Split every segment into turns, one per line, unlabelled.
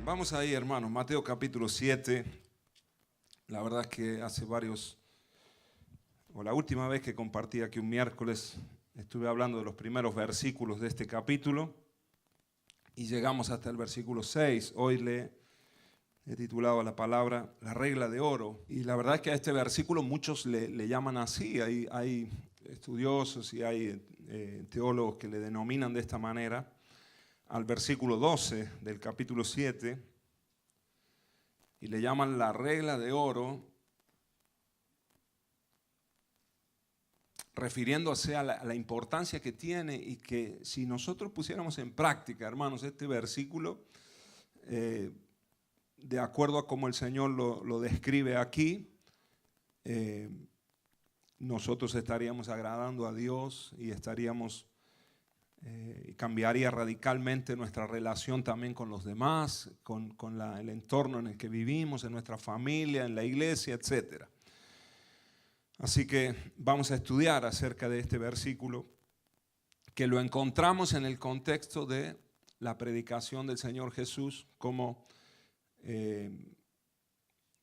Vamos ahí, hermanos, Mateo capítulo 7. La verdad es que la última vez que compartí aquí un miércoles, estuve hablando de los primeros versículos de este capítulo y llegamos hasta el versículo 6. Hoy le he titulado la palabra La regla de oro. Y la verdad es que a este versículo muchos le llaman así. Hay estudiosos y hay teólogos que le denominan de esta manera al versículo 12 del capítulo 7 y le llaman la regla de oro, refiriéndose a la importancia que tiene y que si nosotros pusiéramos en práctica, hermanos, este versículo, de acuerdo a cómo el Señor lo describe aquí, nosotros estaríamos agradando a Dios y cambiaría radicalmente nuestra relación también con los demás, con el entorno en el que vivimos, en nuestra familia, en la iglesia, etc. Así que vamos a estudiar acerca de este versículo, que lo encontramos en el contexto de la predicación del Señor Jesús, como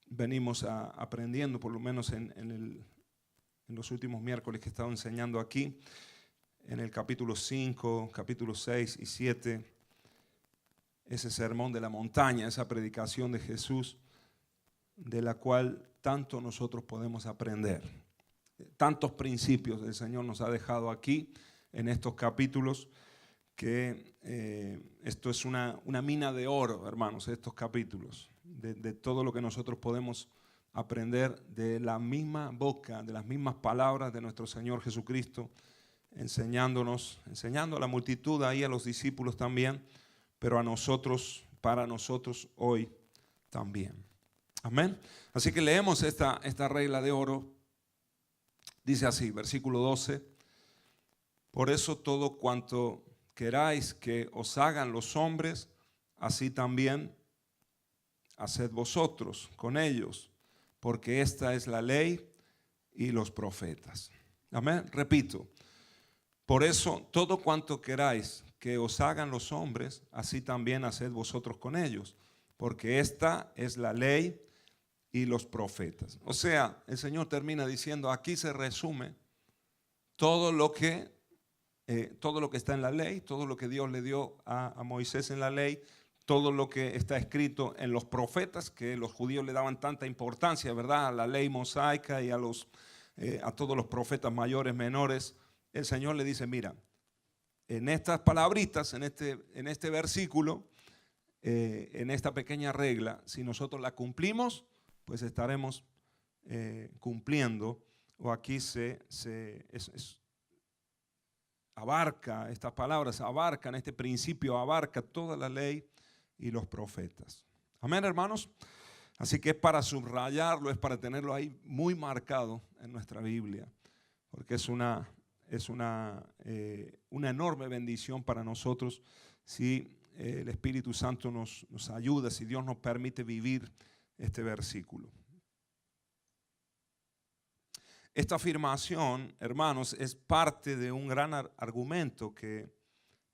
venimos aprendiendo, por lo menos en los últimos miércoles que he estado enseñando aquí, en el capítulo 5, capítulo 6 y 7, ese sermón de la montaña, esa predicación de Jesús, de la cual tanto nosotros podemos aprender. Tantos principios el Señor nos ha dejado aquí, en estos capítulos, que esto es una mina de oro, hermanos, estos capítulos, de todo lo que nosotros podemos aprender de la misma boca, de las mismas palabras de nuestro Señor Jesucristo, enseñando a la multitud, ahí a los discípulos también, pero a nosotros, para nosotros hoy también. Amén. Así que leemos esta regla de oro. Dice así, versículo 12: por eso todo cuanto queráis que os hagan los hombres, así también haced vosotros con ellos, porque esta es la ley y los profetas. Amén. Repito. Por eso, todo cuanto queráis que os hagan los hombres, así también haced vosotros con ellos, porque esta es la ley y los profetas. O sea, el Señor termina diciendo, aquí se resume todo lo que está en la ley, todo lo que Dios le dio a Moisés en la ley, todo lo que está escrito en los profetas, que los judíos le daban tanta importancia, ¿verdad? A la ley mosaica y a todos los profetas mayores, menores. El Señor le dice, mira, en estas palabritas, en este versículo, en esta pequeña regla, si nosotros la cumplimos, pues estaremos cumpliendo, o aquí abarca, estas palabras abarcan, este principio abarca toda la ley y los profetas. Amén, hermanos. Así que es para subrayarlo, es para tenerlo ahí muy marcado en nuestra Biblia, porque es una enorme bendición para nosotros si el Espíritu Santo nos ayuda, si Dios nos permite vivir este versículo. Esta afirmación, hermanos, es parte de un gran argumento que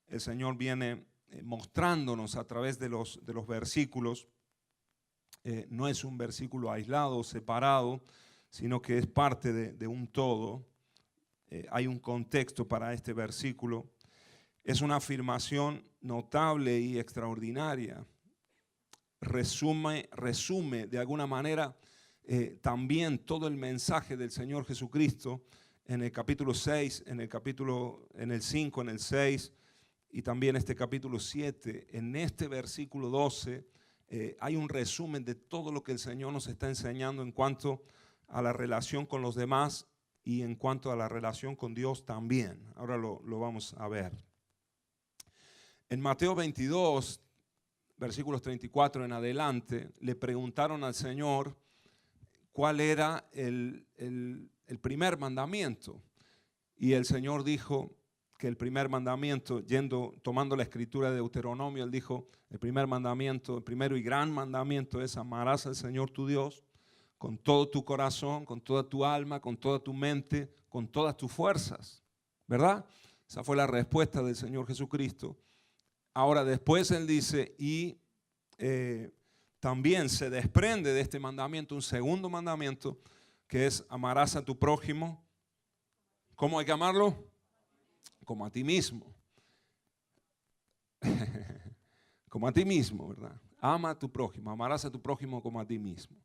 el Señor viene mostrándonos a través de los versículos. No es un versículo aislado, separado, sino que es parte de un todo. Hay un contexto para este versículo. Es una afirmación notable y extraordinaria. Resume de alguna manera también todo el mensaje del Señor Jesucristo en el capítulo 6, en el 5, en el 6 y también este capítulo 7. En este versículo 12 hay un resumen de todo lo que el Señor nos está enseñando en cuanto a la relación con los demás y en cuanto a la relación con Dios también. Ahora lo vamos a ver. En Mateo 22, versículos 34 en adelante, le preguntaron al Señor cuál era el primer mandamiento. Y el Señor dijo que el primer mandamiento, tomando la escritura de Deuteronomio, él dijo, el primer mandamiento, el primero y gran mandamiento es amarás al Señor tu Dios con todo tu corazón, con toda tu alma, con toda tu mente, con todas tus fuerzas, ¿verdad? Esa fue la respuesta del Señor Jesucristo. Ahora después Él dice, y también se desprende de este mandamiento un segundo mandamiento, que es amarás a tu prójimo. ¿Cómo hay que amarlo? Como a ti mismo. Como a ti mismo, ¿verdad? Ama a tu prójimo, amarás a tu prójimo como a ti mismo.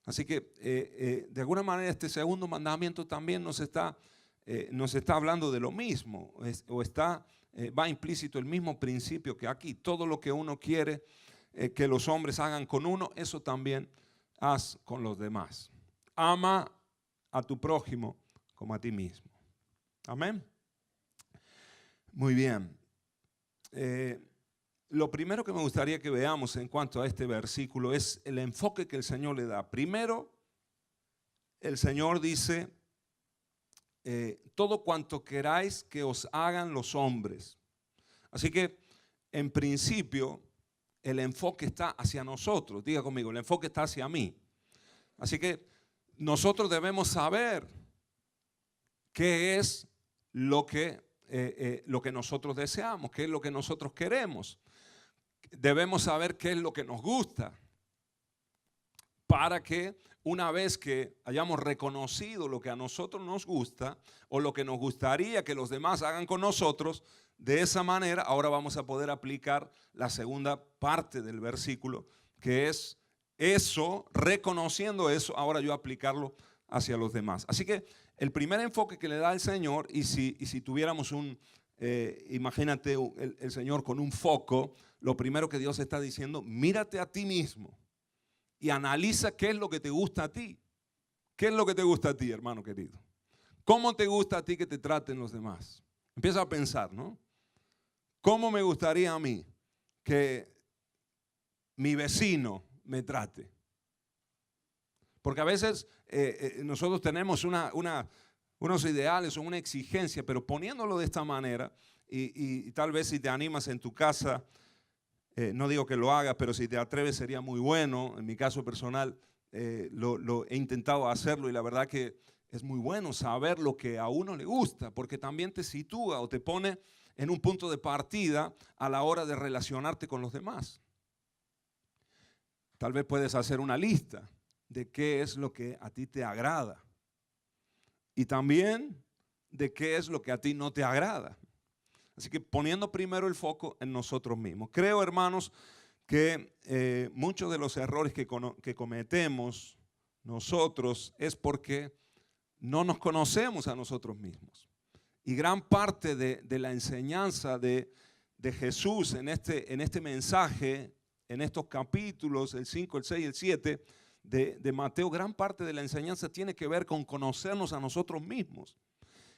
Así que de alguna manera este segundo mandamiento también nos está hablando de lo mismo, va implícito el mismo principio que aquí. Todo lo que uno quiere que los hombres hagan con uno, eso también haz con los demás. Ama a tu prójimo como a ti mismo. Amén. Muy bien. Lo primero que me gustaría que veamos en cuanto a este versículo es el enfoque que el Señor le da. Primero, el Señor dice, todo cuanto queráis que os hagan los hombres. Así que, en principio, el enfoque está hacia nosotros. Diga conmigo, el enfoque está hacia mí. Así que nosotros debemos saber qué es lo que nosotros deseamos, qué es lo que nosotros queremos. Debemos saber qué es lo que nos gusta, para que una vez que hayamos reconocido lo que a nosotros nos gusta o lo que nos gustaría que los demás hagan con nosotros, de esa manera ahora vamos a poder aplicar la segunda parte del versículo, que es eso, reconociendo eso, ahora yo aplicarlo hacia los demás. Así que el primer enfoque que le da el Señor, y si tuviéramos imagínate el Señor con un foco, lo primero que Dios está diciendo, mírate a ti mismo y analiza qué es lo que te gusta a ti. ¿Qué es lo que te gusta a ti, hermano querido? ¿Cómo te gusta a ti que te traten los demás? Empieza a pensar, ¿no? ¿Cómo me gustaría a mí que mi vecino me trate? Porque a veces nosotros tenemos unos ideales o una exigencia, pero poniéndolo de esta manera, y tal vez si te animas en tu casa, no digo que lo hagas, pero si te atreves sería muy bueno. En mi caso personal lo he intentado hacerlo y la verdad que es muy bueno saber lo que a uno le gusta, porque también te sitúa o te pone en un punto de partida a la hora de relacionarte con los demás. Tal vez puedes hacer una lista de qué es lo que a ti te agrada y también de qué es lo que a ti no te agrada. Así que poniendo primero el foco en nosotros mismos. Creo, hermanos, que muchos de los errores que cometemos nosotros es porque no nos conocemos a nosotros mismos. Y gran parte de la enseñanza de Jesús en este mensaje, en estos capítulos, el 5, el 6 y el 7 de Mateo, gran parte de la enseñanza tiene que ver con conocernos a nosotros mismos.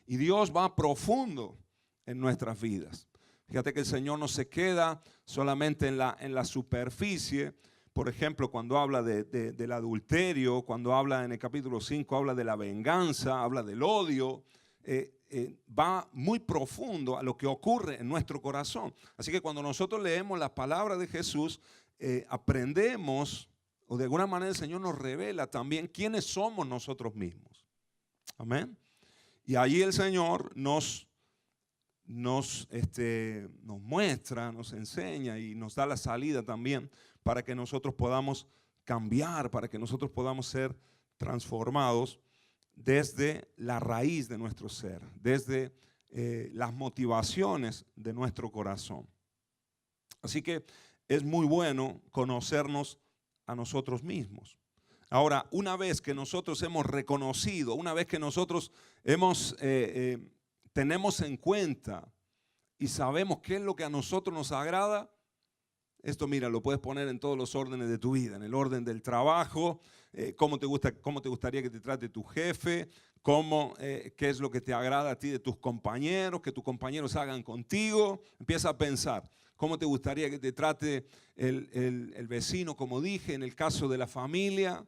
Y Dios va profundo en nuestras vidas. Fíjate que el Señor no se queda solamente en la superficie. Por ejemplo, cuando habla del adulterio, cuando habla en el capítulo 5, habla de la venganza, habla del odio, va muy profundo a lo que ocurre en nuestro corazón. Así que cuando nosotros leemos la palabra de Jesús, aprendemos, o de alguna manera el Señor nos revela también quiénes somos nosotros mismos. Amén. Y allí el Señor nos muestra, nos enseña y nos da la salida también para que nosotros podamos cambiar, para que nosotros podamos ser transformados desde la raíz de nuestro ser, desde las motivaciones de nuestro corazón. Así que es muy bueno conocernos a nosotros mismos. Ahora, una vez que nosotros hemos reconocido, una vez que nosotros tenemos en cuenta y sabemos qué es lo que a nosotros nos agrada, esto mira, lo puedes poner en todos los órdenes de tu vida, en el orden del trabajo, cómo te gustaría que te trate tu jefe, qué es lo que te agrada a ti de tus compañeros, que tus compañeros hagan contigo. Empieza a pensar, cómo te gustaría que te trate el vecino, como dije, en el caso de la familia,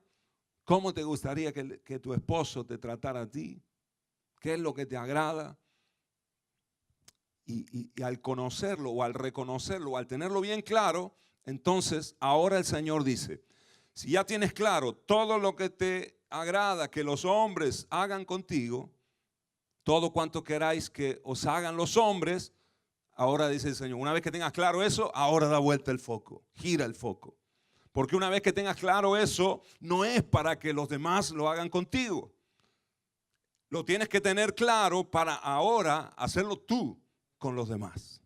cómo te gustaría que tu esposo te tratara a ti, qué es lo que te agrada. Y al conocerlo o al reconocerlo o al tenerlo bien claro, entonces ahora el Señor dice, si ya tienes claro todo lo que te agrada que los hombres hagan contigo, todo cuanto queráis que os hagan los hombres, ahora dice el Señor, una vez que tengas claro eso, ahora da vuelta el foco, gira el foco. Porque una vez que tengas claro eso, no es para que los demás lo hagan contigo. Lo tienes que tener claro para ahora hacerlo tú con los demás.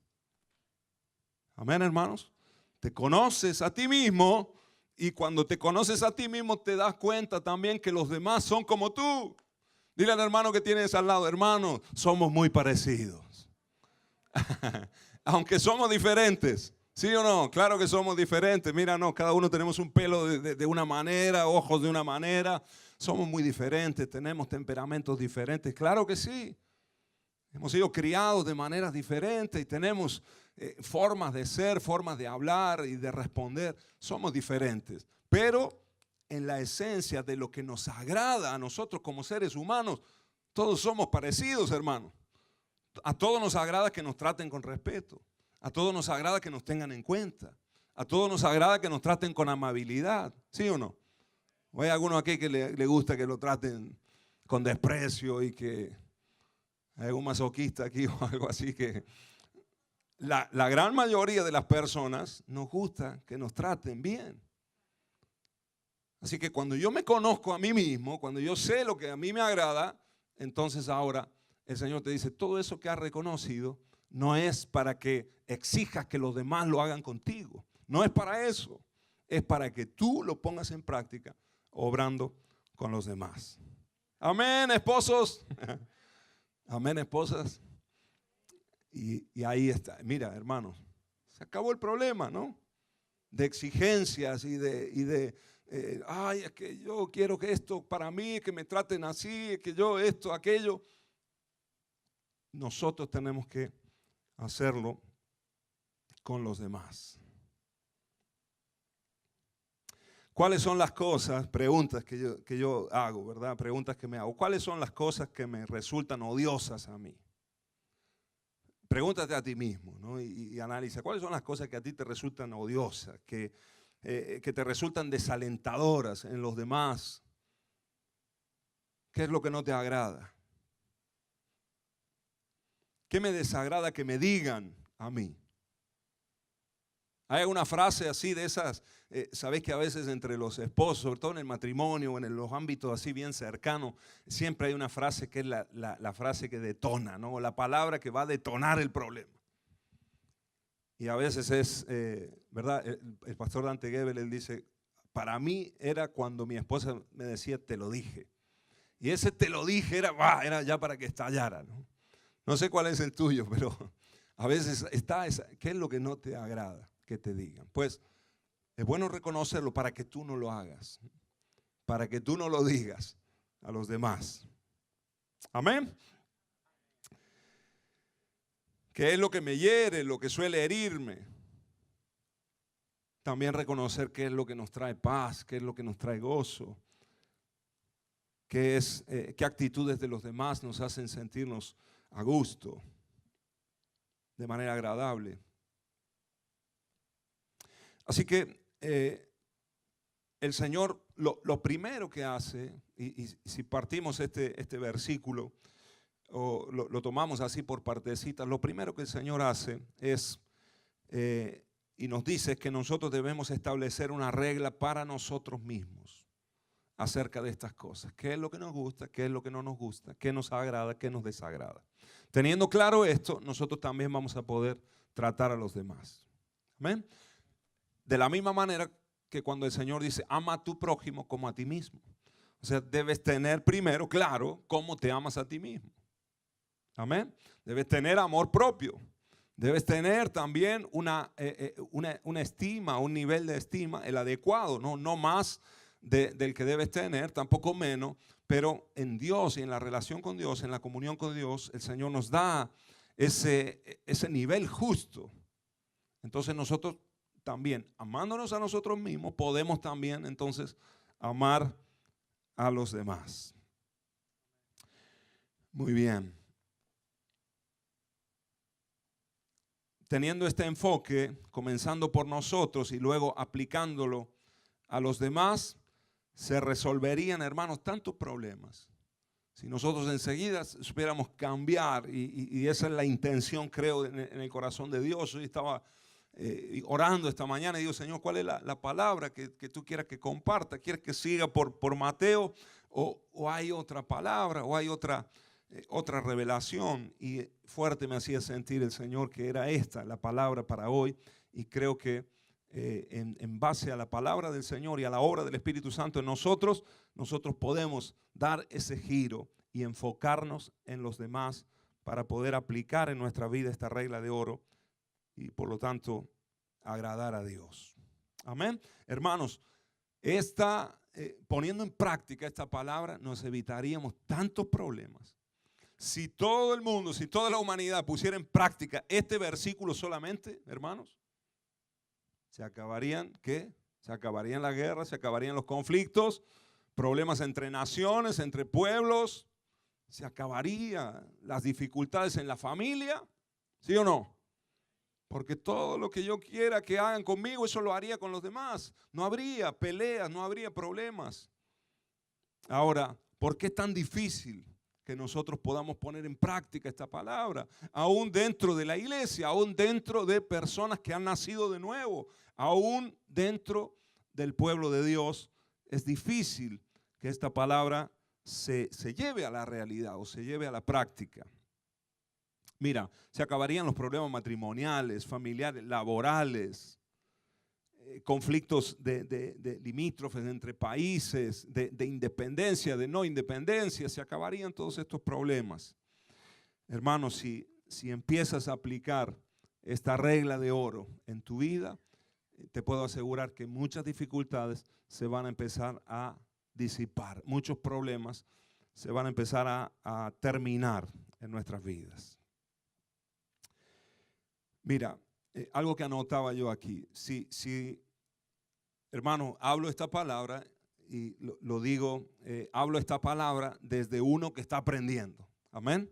Amén, hermanos. Te conoces a ti mismo y cuando te conoces a ti mismo te das cuenta también que los demás son como tú. Dile al hermano que tienes al lado, hermano, somos muy parecidos. Aunque somos diferentes. ¿Sí o no? Claro que somos diferentes. Mira, no, cada uno tenemos un pelo de una manera, ojos de una manera. Somos muy diferentes, tenemos temperamentos diferentes. Claro que sí. Hemos sido criados de maneras diferentes y tenemos formas de ser, formas de hablar y de responder. Somos diferentes. Pero en la esencia de lo que nos agrada a nosotros como seres humanos, todos somos parecidos, hermano. A todos nos agrada que nos traten con respeto. A todos nos agrada que nos tengan en cuenta. A todos nos agrada que nos traten con amabilidad. ¿Sí o no? ¿O hay alguno aquí que le gusta que lo traten con desprecio y que hay algún masoquista aquí o algo así? Que la gran mayoría de las personas nos gusta que nos traten bien. Así que cuando yo me conozco a mí mismo, cuando yo sé lo que a mí me agrada, entonces ahora el Señor te dice, todo eso que has reconocido no es para que exijas que los demás lo hagan contigo. No es para eso. Es para que tú lo pongas en práctica obrando con los demás. Amén, esposos. Amén, esposas. Y ahí está. Mira, hermanos, se acabó el problema, ¿no? De exigencias y de ay, es que yo quiero que esto para mí, que me traten así, es que yo esto, aquello. Nosotros tenemos que hacerlo con los demás. ¿Cuáles son las cosas, preguntas que yo hago, verdad? Preguntas que me hago. ¿Cuáles son las cosas que me resultan odiosas a mí? Pregúntate a ti mismo, ¿no? Y analiza. ¿Cuáles son las cosas que a ti te resultan odiosas, que te resultan desalentadoras en los demás? ¿Qué es lo que no te agrada? ¿Qué me desagrada que me digan a mí? Hay una frase así de esas, sabéis que a veces entre los esposos, sobre todo en el matrimonio o en los ámbitos así bien cercanos, siempre hay una frase que es la frase que detona, ¿no? O la palabra que va a detonar el problema. Y a veces es, ¿verdad? El pastor Dante Gebel, él dice, para mí era cuando mi esposa me decía, te lo dije. Y ese te lo dije era ya para que estallara, ¿no? No sé cuál es el tuyo, pero a veces está esa, ¿qué es lo que no te agrada que te digan? Pues es bueno reconocerlo para que tú no lo hagas, para que tú no lo digas a los demás. Amén. ¿Qué es lo que me hiere, lo que suele herirme? También reconocer qué es lo que nos trae paz, qué es lo que nos trae gozo, qué actitudes de los demás nos hacen sentirnos a gusto, de manera agradable. Así que el Señor lo primero que hace, y si partimos este versículo, o lo tomamos así por partecitas, lo primero que el Señor hace es, y nos dice que nosotros debemos establecer una regla para nosotros mismos acerca de estas cosas. ¿Qué es lo que nos gusta? ¿Qué es lo que no nos gusta? ¿Qué nos agrada? ¿Qué nos desagrada? Teniendo claro esto, nosotros también vamos a poder tratar a los demás. ¿Amén? De la misma manera que cuando el Señor dice, ama a tu prójimo como a ti mismo. O sea, debes tener primero claro cómo te amas a ti mismo. Amén. Debes tener amor propio. Debes tener también una estima, un nivel de estima, el adecuado, no más del que debes tener, tampoco menos, pero en Dios y en la relación con Dios, en la comunión con Dios, el Señor nos da ese nivel justo. Entonces nosotros también, amándonos a nosotros mismos, podemos también entonces amar a los demás. Muy bien. Teniendo este enfoque, comenzando por nosotros y luego aplicándolo a los demás, se resolverían, hermanos, tantos problemas. Si nosotros enseguida supiéramos cambiar, y esa es la intención, creo, en el corazón de Dios. Hoy estaba orando esta mañana y digo, Señor, ¿cuál es la palabra que tú quieras que comparta? ¿Quieres que siga por Mateo? ¿O hay otra palabra? ¿O hay otra revelación? Y fuerte me hacía sentir el Señor que era esta la palabra para hoy. Y creo que en base a la palabra del Señor y a la obra del Espíritu Santo en nosotros podemos dar ese giro y enfocarnos en los demás para poder aplicar en nuestra vida esta regla de oro y por lo tanto agradar a Dios. Amén. Hermanos, poniendo en práctica esta palabra nos evitaríamos tantos problemas. Si todo el mundo, si toda la humanidad pusiera en práctica este versículo solamente, hermanos, se acabarían, ¿qué? Se acabarían las guerras, se acabarían los conflictos, problemas entre naciones, entre pueblos, se acabarían las dificultades en la familia, ¿sí o no? Porque todo lo que yo quiera que hagan conmigo, eso lo haría con los demás. No habría peleas, no habría problemas. Ahora, ¿por qué es tan difícil que nosotros podamos poner en práctica esta palabra? Aún dentro de la iglesia, aún dentro de personas que han nacido de nuevo, aún dentro del pueblo de Dios, es difícil que esta palabra se lleve a la realidad o se lleve a la práctica. Mira, se acabarían los problemas matrimoniales, familiares, laborales, conflictos de limítrofes entre países, de independencia, de no independencia, se acabarían todos estos problemas. Hermanos, si empiezas a aplicar esta regla de oro en tu vida, te puedo asegurar que muchas dificultades se van a empezar a disipar, muchos problemas se van a empezar a terminar en nuestras vidas. Mira, algo que anotaba yo aquí, si hermano, hablo esta palabra y lo digo, hablo esta palabra desde uno que está aprendiendo, amén.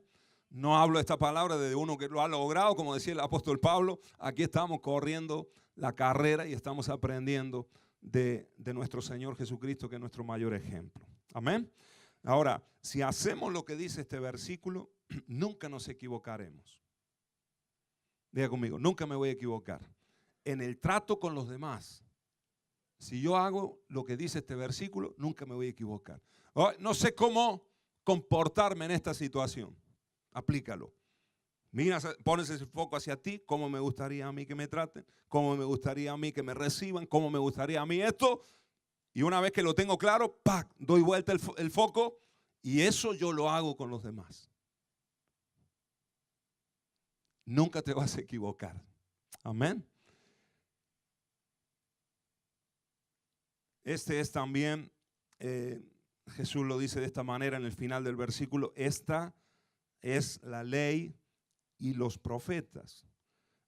No hablo esta palabra desde uno que lo ha logrado, como decía el apóstol Pablo, aquí estamos corriendo la carrera y estamos aprendiendo de nuestro Señor Jesucristo, que es nuestro mayor ejemplo, amén. Ahora, si hacemos lo que dice este versículo, nunca nos equivocaremos. Diga conmigo, nunca me voy a equivocar. En el trato con los demás, si yo hago lo que dice este versículo, nunca me voy a equivocar. No sé cómo comportarme en esta situación. Aplícalo. Mira, pones ese foco hacia ti, cómo me gustaría a mí que me traten, cómo me gustaría a mí que me reciban, cómo me gustaría a mí esto. Y una vez que lo tengo claro, ¡pac!, doy vuelta el foco y eso yo lo hago con los demás. Nunca te vas a equivocar. Amén. Este es también, Jesús lo dice de esta manera en el final del versículo, esta es la ley y los profetas.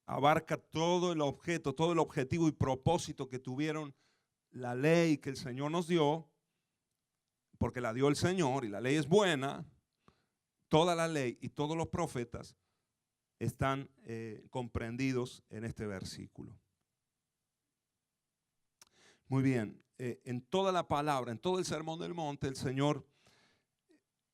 Abarca todo el objeto, todo el objetivo y propósito que tuvieron la ley que el Señor nos dio, porque la dio el Señor y la ley es buena. Toda la ley y todos los profetas están comprendidos en este versículo. Muy bien, en toda la palabra, en todo el Sermón del Monte, el Señor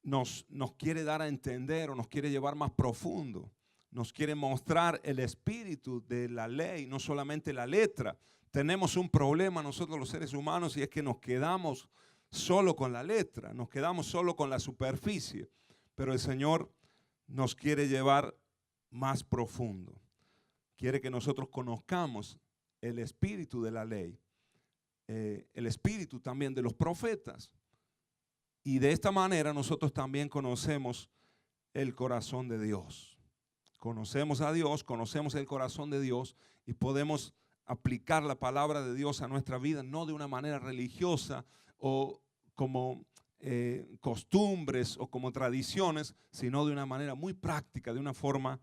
nos quiere dar a entender o nos quiere llevar más profundo. Nos quiere mostrar el espíritu de la ley, no solamente la letra. Tenemos un problema nosotros los seres humanos y es que nos quedamos solo con la letra, nos quedamos solo con la superficie. Pero el Señor nos quiere llevar más profundo. Quiere que nosotros conozcamos el espíritu de la ley, el espíritu también de los profetas. Y de esta manera nosotros también conocemos el corazón de Dios. Conocemos a Dios, conocemos el corazón de Dios y podemos aplicar la palabra de Dios a nuestra vida, no de una manera religiosa o como costumbres o como tradiciones, sino de una manera muy práctica, de una forma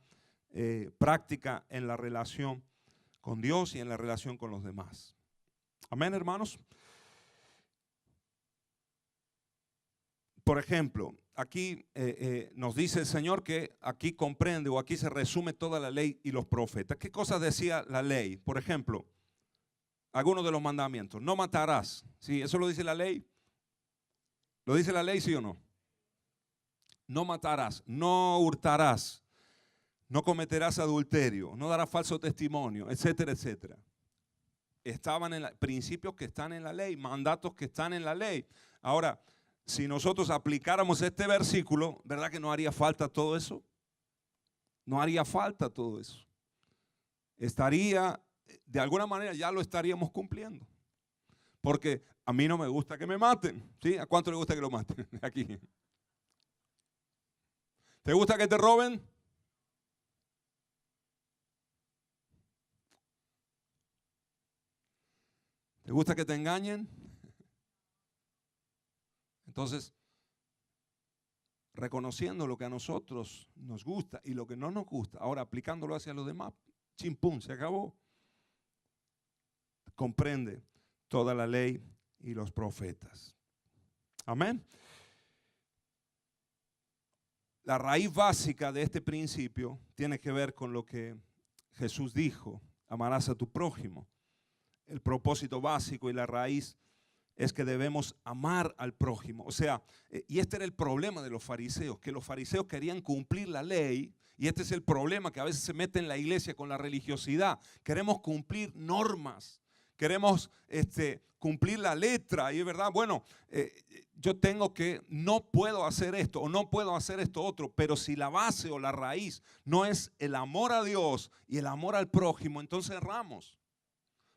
práctica en la relación con Dios y en la relación con los demás. Amén, hermanos. Por ejemplo, aquí nos dice el Señor que aquí comprende o aquí se resume toda la ley y los profetas. ¿Qué cosas decía la ley? Por ejemplo, algunos de los mandamientos. No matarás. ¿Sí? ¿Eso lo dice la ley? ¿Lo dice la ley, sí o no? No matarás, no hurtarás, no cometerás adulterio, no darás falso testimonio, etcétera, etcétera. Estaban en principios que están en la ley, mandatos que están en la ley. Ahora, si nosotros aplicáramos este versículo, ¿verdad que no haría falta todo eso? No haría falta todo eso. Estaría, de alguna manera ya lo estaríamos cumpliendo. Porque a mí no me gusta que me maten. ¿Sí? ¿A cuánto le gusta que lo maten? Aquí. ¿Te gusta que te roben? ¿Te gusta que te engañen? Entonces, reconociendo lo que a nosotros nos gusta y lo que no nos gusta, ahora aplicándolo hacia los demás, chimpum, se acabó. Comprende toda la ley y los profetas. Amén. La raíz básica de este principio tiene que ver con lo que Jesús dijo: amarás a tu prójimo. El propósito básico y la raíz es que debemos amar al prójimo. O sea, y este era el problema de los fariseos, que los fariseos querían cumplir la ley, y este es el problema que a veces se mete en la iglesia con la religiosidad. Queremos cumplir normas, queremos cumplir la letra, y es verdad, bueno, yo no puedo hacer esto o no puedo hacer esto otro, pero si la base o la raíz no es el amor a Dios y el amor al prójimo, entonces erramos.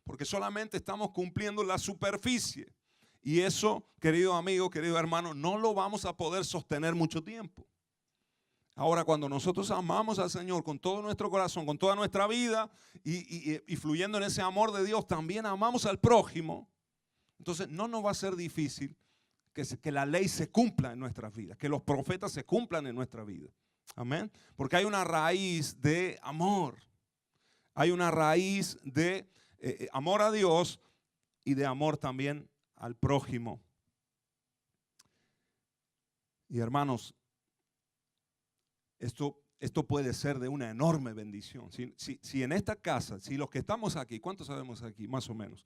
Porque solamente estamos cumpliendo la superficie. Y eso, querido amigo, querido hermano, no lo vamos a poder sostener mucho tiempo. Ahora, cuando nosotros amamos al Señor con todo nuestro corazón, con toda nuestra vida y fluyendo en ese amor de Dios, también amamos al prójimo. Entonces no nos va a ser difícil que la ley se cumpla en nuestras vidas, que los profetas se cumplan en nuestra vida. Amén. Porque hay una raíz de amor. Hay una raíz de amor a Dios y de amor también al prójimo. Y hermanos, esto puede ser de una enorme bendición. Si en esta casa, si los que estamos aquí, ¿cuántos sabemos aquí? Más o menos.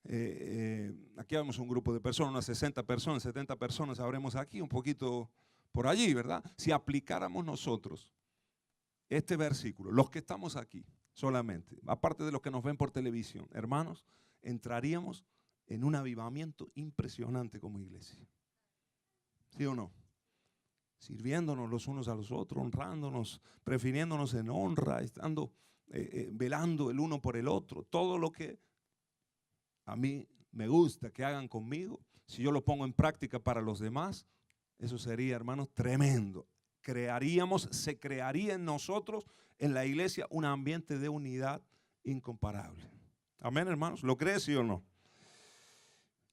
Aquí vemos un grupo de personas, unas 60 personas, 70 personas habremos aquí, un poquito por allí, ¿verdad? Si aplicáramos nosotros este versículo, los que estamos aquí solamente, aparte de los que nos ven por televisión, hermanos, entraríamos en un avivamiento impresionante como iglesia. ¿Sí o no? Sirviéndonos los unos a los otros, honrándonos, prefiriéndonos en honra, estando velando el uno por el otro. Todo lo que a mí me gusta que hagan conmigo, si yo lo pongo en práctica para los demás, eso sería, hermanos, tremendo. Se crearía en nosotros, en la iglesia, un ambiente de unidad incomparable. Amén, hermanos. ¿Lo crees, sí o no?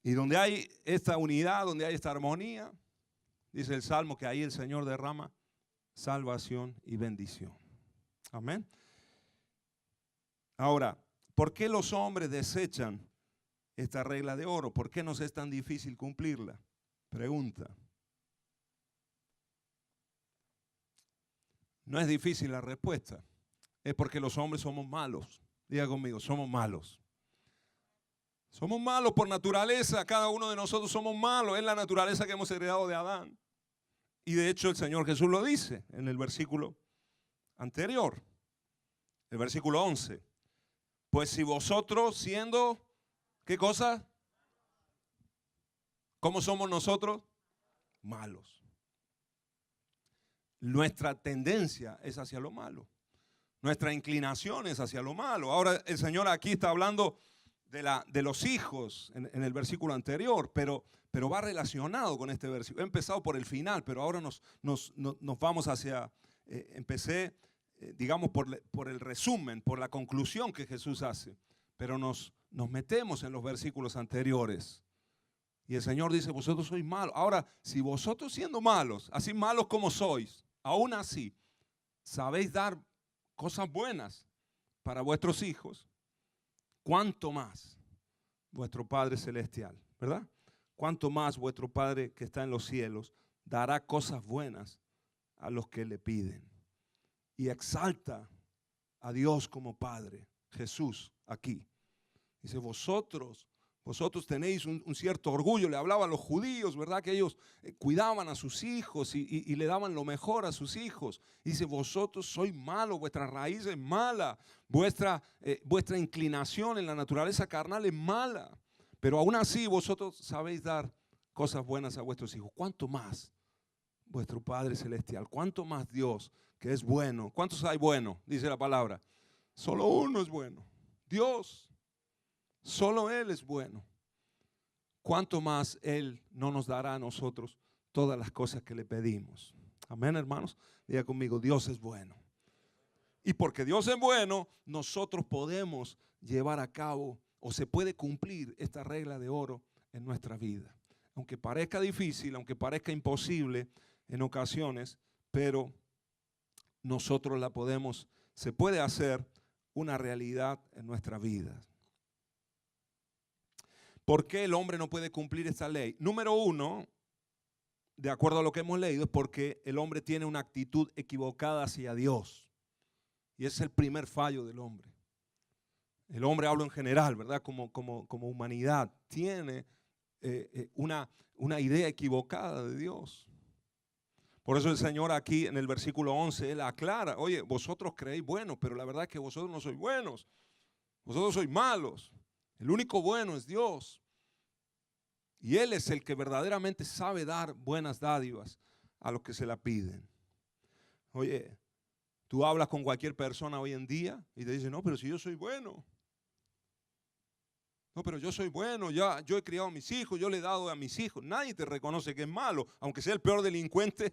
Y donde hay esta unidad, donde hay esta armonía, dice el Salmo que ahí el Señor derrama salvación y bendición. Amén. Ahora, ¿por qué los hombres desechan esta regla de oro? ¿Por qué nos es tan difícil cumplirla? Pregunta. No es difícil la respuesta. Es porque los hombres somos malos. Diga conmigo, somos malos. Somos malos por naturaleza. Cada uno de nosotros somos malos. Es la naturaleza que hemos heredado de Adán. Y de hecho el Señor Jesús lo dice en el versículo anterior. El versículo 11. Pues si vosotros siendo, ¿qué cosa? ¿Cómo somos nosotros? Malos. Nuestra tendencia es hacia lo malo. Nuestra inclinación es hacia lo malo. Ahora el Señor aquí está hablando de los hijos en el versículo anterior, pero va relacionado con este versículo. He empezado por el final, pero ahora nos vamos hacia, empecé, digamos, por el resumen, por la conclusión que Jesús hace, pero nos metemos en los versículos anteriores. Y el Señor dice, vosotros sois malos. Ahora, si vosotros siendo malos, así malos como sois, aún así, sabéis dar cosas buenas para vuestros hijos, ¿cuánto más vuestro Padre Celestial? ¿Verdad? ¿Cuánto más vuestro Padre que está en los cielos dará cosas buenas a los que le piden? Y exalta a Dios como Padre, Jesús aquí. Dice, vosotros Vosotros tenéis un cierto orgullo. Le hablaba a los judíos, ¿verdad? Que ellos cuidaban a sus hijos y le daban lo mejor a sus hijos. Y dice, vosotros sois malos, vuestra raíz es mala, vuestra inclinación en la naturaleza carnal es mala. Pero aún así vosotros sabéis dar cosas buenas a vuestros hijos. ¿Cuánto más vuestro Padre Celestial? ¿Cuánto más Dios, que es bueno? ¿Cuántos hay bueno? Dice la palabra. Solo uno es bueno. Dios. Solo Él es bueno. ¿Cuánto más Él no nos dará a nosotros todas las cosas que le pedimos? Amén, hermanos. Diga conmigo, Dios es bueno. Y porque Dios es bueno, nosotros podemos llevar a cabo o se puede cumplir esta regla de oro en nuestra vida. Aunque parezca difícil, aunque parezca imposible en ocasiones, pero nosotros la podemos, se puede hacer una realidad en nuestra vida. ¿Por qué el hombre no puede cumplir esta ley? Número uno, de acuerdo a lo que hemos leído, es porque el hombre tiene una actitud equivocada hacia Dios. Y ese es el primer fallo del hombre. El hombre, hablo en general, ¿verdad? Como humanidad, tiene una idea equivocada de Dios. Por eso el Señor aquí en el versículo 11, Él aclara, oye, vosotros creéis buenos, pero la verdad es que vosotros no sois buenos. Vosotros sois malos. El único bueno es Dios. Y Él es el que verdaderamente sabe dar buenas dádivas a los que se la piden. Oye, tú hablas con cualquier persona hoy en día y te dice, no, pero si yo soy bueno. No, pero yo soy bueno, yo he criado a mis hijos, yo le he dado a mis hijos. Nadie te reconoce que es malo. Aunque sea el peor delincuente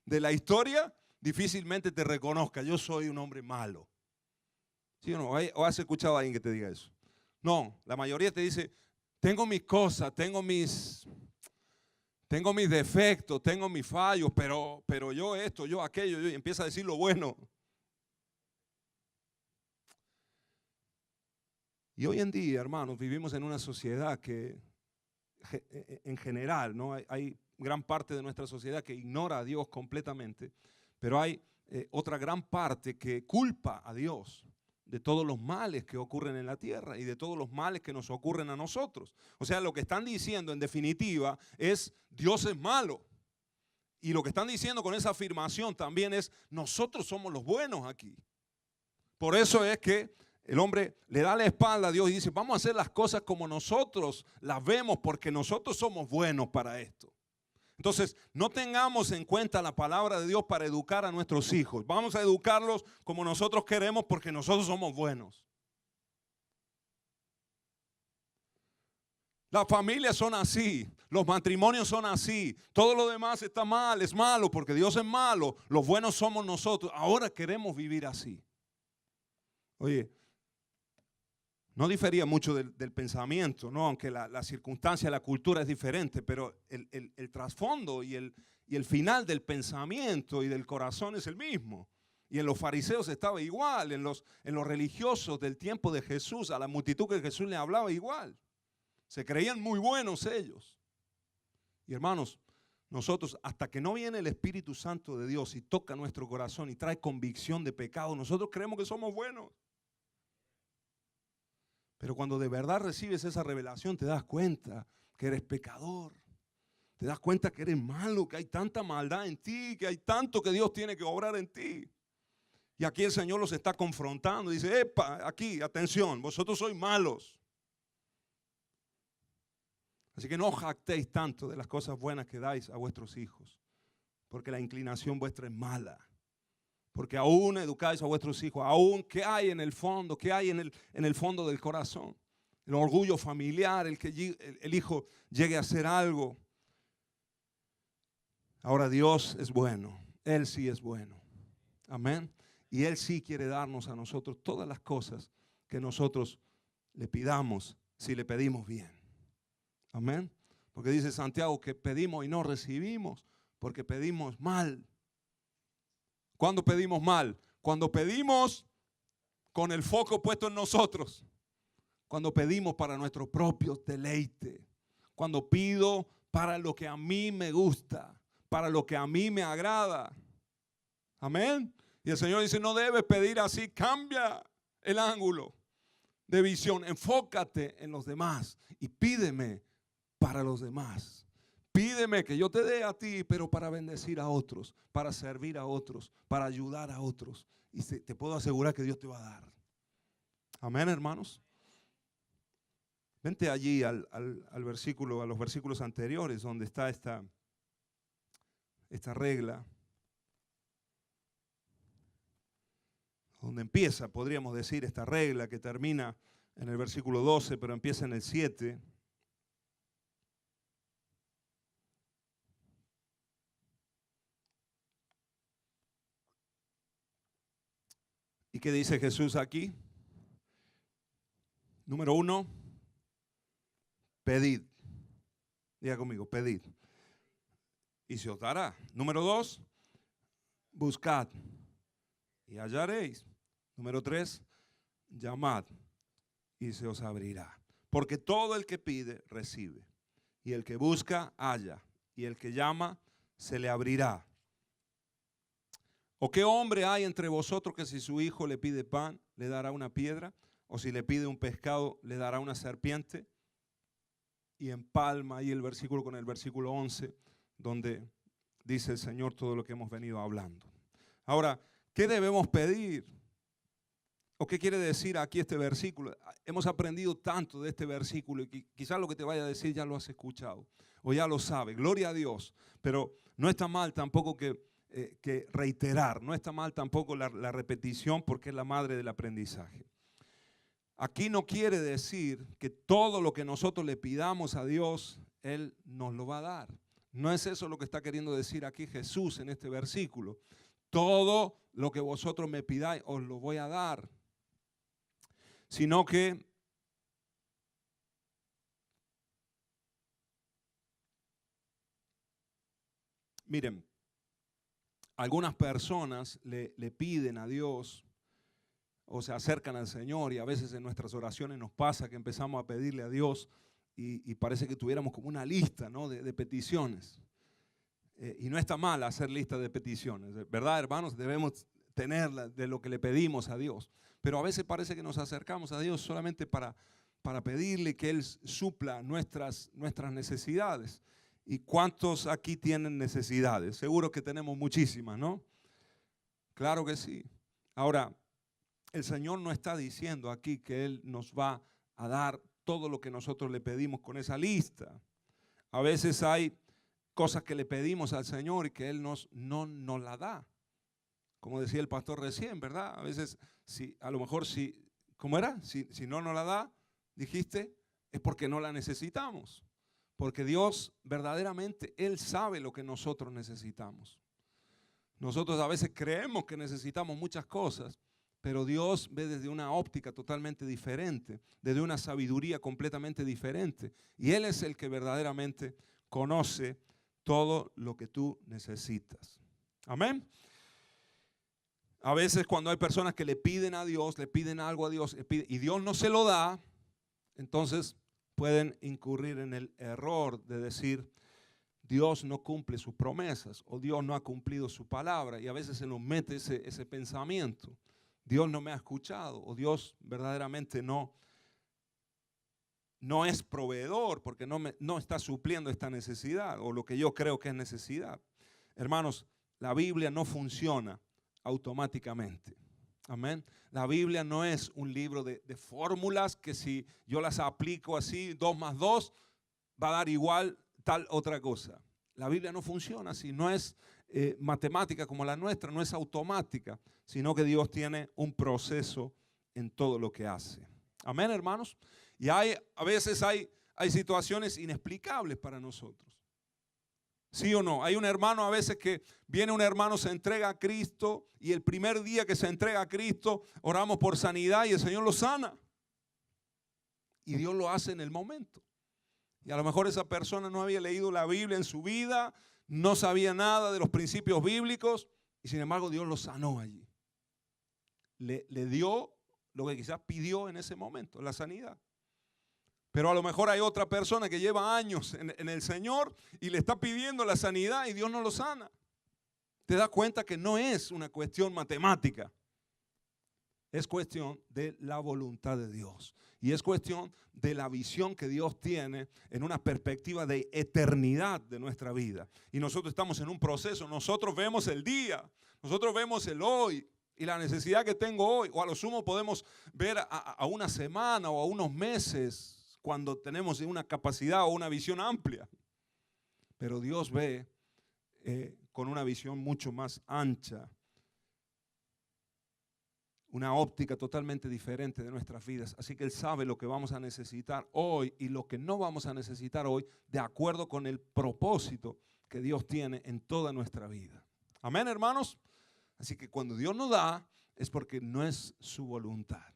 de la historia, difícilmente te reconozca. Yo soy un hombre malo. ¿Sí o no? ¿O has escuchado a alguien que te diga eso? No, la mayoría te dice, tengo mis cosas, tengo mis defectos, tengo mis fallos, pero yo esto, yo aquello, y empieza a decir lo bueno. Y hoy en día, hermanos, vivimos en una sociedad que, en general, ¿no? Hay gran parte de nuestra sociedad que ignora a Dios completamente, pero hay otra gran parte que culpa a Dios de todos los males que ocurren en la tierra y de todos los males que nos ocurren a nosotros. O sea, lo que están diciendo en definitiva es Dios es malo. Y lo que están diciendo con esa afirmación también es nosotros somos los buenos aquí. Por eso es que el hombre le da la espalda a Dios y dice vamos a hacer las cosas como nosotros las vemos porque nosotros somos buenos para esto. Entonces, no tengamos en cuenta la palabra de Dios para educar a nuestros hijos. Vamos a educarlos como nosotros queremos porque nosotros somos buenos. Las familias son así, los matrimonios son así, todo lo demás está mal, es malo porque Dios es malo, los buenos somos nosotros. Ahora queremos vivir así. Oye, no difería mucho del pensamiento, ¿no? Aunque la circunstancia, la cultura es diferente, pero el trasfondo y el final del pensamiento y del corazón es el mismo. Y en los fariseos estaba igual, en los religiosos del tiempo de Jesús, a la multitud que Jesús le hablaba igual. Se creían muy buenos ellos. Y hermanos, nosotros hasta que no viene el Espíritu Santo de Dios y toca nuestro corazón y trae convicción de pecado, nosotros creemos que somos buenos. Pero cuando de verdad recibes esa revelación te das cuenta que eres pecador. Te das cuenta que eres malo, que hay tanta maldad en ti, que hay tanto que Dios tiene que obrar en ti. Y aquí el Señor los está confrontando. Dice, epa, aquí, atención, vosotros sois malos. Así que no jactéis tanto de las cosas buenas que dais a vuestros hijos, porque la inclinación vuestra es mala. Porque aún educáis a vuestros hijos, aún ¿qué hay en el fondo? ¿Qué hay en el fondo del corazón? El orgullo familiar, el que el hijo llegue a hacer algo. Ahora Dios es bueno, Él sí es bueno. Amén. Y Él sí quiere darnos a nosotros todas las cosas que nosotros le pidamos si le pedimos bien. Amén. Porque dice Santiago que pedimos y no recibimos porque pedimos mal. ¿Cuándo pedimos mal? Cuando pedimos con el foco puesto en nosotros. Cuando pedimos para nuestro propio deleite. Cuando pido para lo que a mí me gusta, para lo que a mí me agrada. Amén. Y el Señor dice, no debes pedir así, cambia el ángulo. de visión. Enfócate en los demás y pídeme para los demás. Pídeme que yo te dé a ti, pero para bendecir a otros, para servir a otros, para ayudar a otros. Y te puedo asegurar que Dios te va a dar. Amén, hermanos. Vente allí al versículo, a los versículos anteriores, donde está esta regla. Donde empieza, podríamos decir, esta regla que termina en el versículo 12, pero empieza en el 7. ¿Y qué dice Jesús aquí? Número 1, pedid. Diga conmigo, pedid. Y se os dará. Número 2, buscad y hallaréis. Número 3, llamad y se os abrirá. Porque todo el que pide, recibe. Y el que busca, halla. Y el que llama, se le abrirá. ¿O qué hombre hay entre vosotros que si su hijo le pide pan, le dará una piedra? ¿O si le pide un pescado, le dará una serpiente? Y empalma ahí el versículo con el versículo 11, donde dice el Señor todo lo que hemos venido hablando. Ahora, ¿qué debemos pedir? ¿O qué quiere decir aquí este versículo? Hemos aprendido tanto de este versículo y quizás lo que te vaya a decir ya lo has escuchado o ya lo sabes. Gloria a Dios. Pero no está mal tampoco que reiterar, no está mal tampoco la repetición porque es la madre del aprendizaje. Aquí no quiere decir que todo lo que nosotros le pidamos a Dios, Él nos lo va a dar. No es eso lo que está queriendo decir aquí Jesús en este versículo. Todo lo que vosotros me pidáis, os lo voy a dar. Sino que miren, algunas personas le piden a Dios o se acercan al Señor y a veces en nuestras oraciones nos pasa que empezamos a pedirle a Dios y parece que tuviéramos como una lista, ¿no?, de peticiones. Y no está mal hacer lista de peticiones, ¿verdad, hermanos? Debemos tenerla de lo que le pedimos a Dios. Pero a veces parece que nos acercamos a Dios solamente para pedirle que Él supla nuestras necesidades. ¿Y cuántos aquí tienen necesidades? Seguro que tenemos muchísimas, ¿no? Claro que sí. Ahora, el Señor no está diciendo aquí que Él nos va a dar todo lo que nosotros le pedimos con esa lista. A veces hay cosas que le pedimos al Señor y que Él no nos la da. Como decía el pastor recién, ¿verdad? A veces, a lo mejor, ¿cómo era? Si no nos la da, dijiste, es porque no la necesitamos. Porque Dios verdaderamente, Él sabe lo que nosotros necesitamos. Nosotros a veces creemos que necesitamos muchas cosas, pero Dios ve desde una óptica totalmente diferente, desde una sabiduría completamente diferente. Y Él es el que verdaderamente conoce todo lo que tú necesitas. Amén. A veces cuando hay personas que le piden a Dios, le piden algo a Dios y Dios no se lo da, entonces pueden incurrir en el error de decir, Dios no cumple sus promesas o Dios no ha cumplido su palabra. Y a veces se nos mete ese pensamiento. Dios no me ha escuchado o Dios verdaderamente no es proveedor porque no está supliendo esta necesidad o lo que yo creo que es necesidad. Hermanos, la Biblia no funciona automáticamente. Amén. La Biblia no es un libro de fórmulas que si yo las aplico así, 2 más 2, va a dar igual tal otra cosa. La Biblia no funciona así, no es matemática como la nuestra, no es automática, sino que Dios tiene un proceso en todo lo que hace. Amén, hermanos. Y a veces hay situaciones inexplicables para nosotros. ¿Sí o no? Hay un hermano a veces que viene un hermano, se entrega a Cristo y el primer día que se entrega a Cristo oramos por sanidad y el Señor lo sana. Y Dios lo hace en el momento. Y a lo mejor esa persona no había leído la Biblia en su vida, no sabía nada de los principios bíblicos y sin embargo Dios lo sanó allí. Le dio lo que quizás pidió en ese momento, la sanidad. Pero a lo mejor hay otra persona que lleva años en el Señor y le está pidiendo la sanidad y Dios no lo sana. Te das cuenta que no es una cuestión matemática. Es cuestión de la voluntad de Dios. Y es cuestión de la visión que Dios tiene en una perspectiva de eternidad de nuestra vida. Y nosotros estamos en un proceso. Nosotros vemos el día. Nosotros vemos el hoy. Y la necesidad que tengo hoy. O a lo sumo podemos ver a una semana o a unos meses cuando tenemos una capacidad o una visión amplia. Pero Dios ve con una visión mucho más ancha. Una óptica totalmente diferente de nuestras vidas. Así que Él sabe lo que vamos a necesitar hoy y lo que no vamos a necesitar hoy, de acuerdo con el propósito que Dios tiene en toda nuestra vida. Amén, hermanos. Así que cuando Dios nos da, es porque no es su voluntad.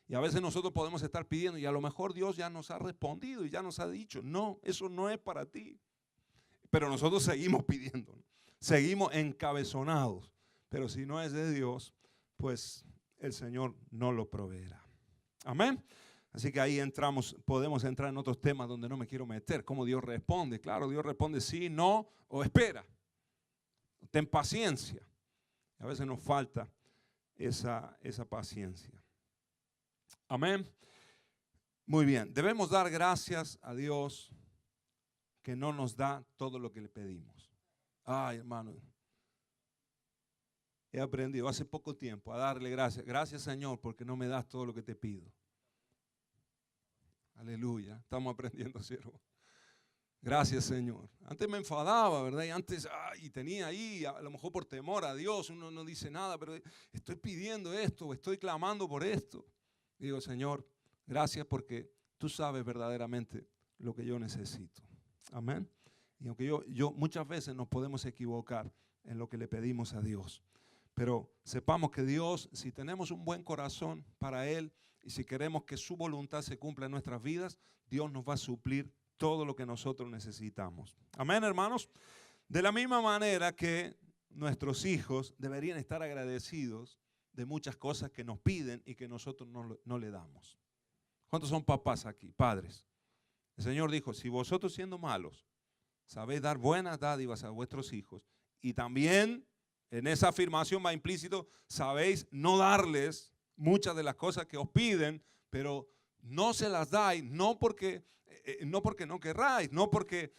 Y a veces nosotros podemos estar pidiendo y a lo mejor Dios ya nos ha respondido y ya nos ha dicho, no, eso no es para ti. Pero nosotros seguimos pidiendo, seguimos encabezonados. Pero si no es de Dios, pues el Señor no lo proveerá. Amén. Así que ahí entramos, podemos entrar en otros temas donde no me quiero meter. ¿Cómo Dios responde? Claro, Dios responde sí, no o espera. Ten paciencia. A veces nos falta esa paciencia. Amén. Muy bien. Debemos dar gracias a Dios que no nos da todo lo que le pedimos. Ay, hermano. He aprendido hace poco tiempo a darle gracias. Gracias, Señor, porque no me das todo lo que te pido. Aleluya. Estamos aprendiendo, siervo. Gracias, Señor. Antes me enfadaba, ¿verdad? Y antes, y tenía ahí, a lo mejor por temor a Dios, uno no dice nada, pero estoy pidiendo esto, o estoy clamando por esto. Y digo, Señor, gracias porque tú sabes verdaderamente lo que yo necesito. Amén. Y aunque yo muchas veces nos podemos equivocar en lo que le pedimos a Dios. Pero sepamos que Dios, si tenemos un buen corazón para Él y si queremos que su voluntad se cumpla en nuestras vidas, Dios nos va a suplir todo lo que nosotros necesitamos. Amén, hermanos. De la misma manera que nuestros hijos deberían estar agradecidos de muchas cosas que nos piden y que nosotros no le damos. ¿Cuántos son papás aquí? Padres. El Señor dijo, si vosotros siendo malos sabéis dar buenas dádivas a vuestros hijos y también en esa afirmación va implícito, sabéis no darles muchas de las cosas que os piden, pero no se las dais, no porque no querráis, no porque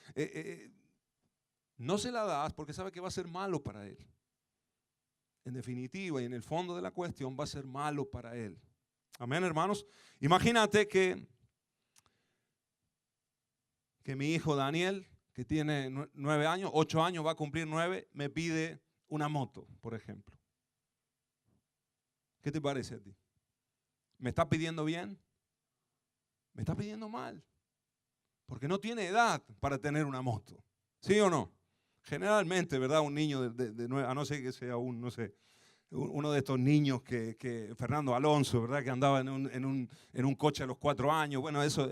no se la das porque sabe que va a ser malo para él. En definitiva y en el fondo de la cuestión va a ser malo para él. Amén, hermanos. Imagínate que mi hijo Daniel, que tiene 9 años, 8 años, va a cumplir 9, me pide una moto, por ejemplo. ¿Qué te parece a ti? ¿Me está pidiendo bien? ¿Me está pidiendo mal? Porque no tiene edad para tener una moto. ¿Sí o no? Generalmente, ¿verdad? Un niño de 9, a no ser que sea uno de estos niños que Fernando Alonso, ¿verdad? Que andaba en un coche a los 4 años. Bueno, eso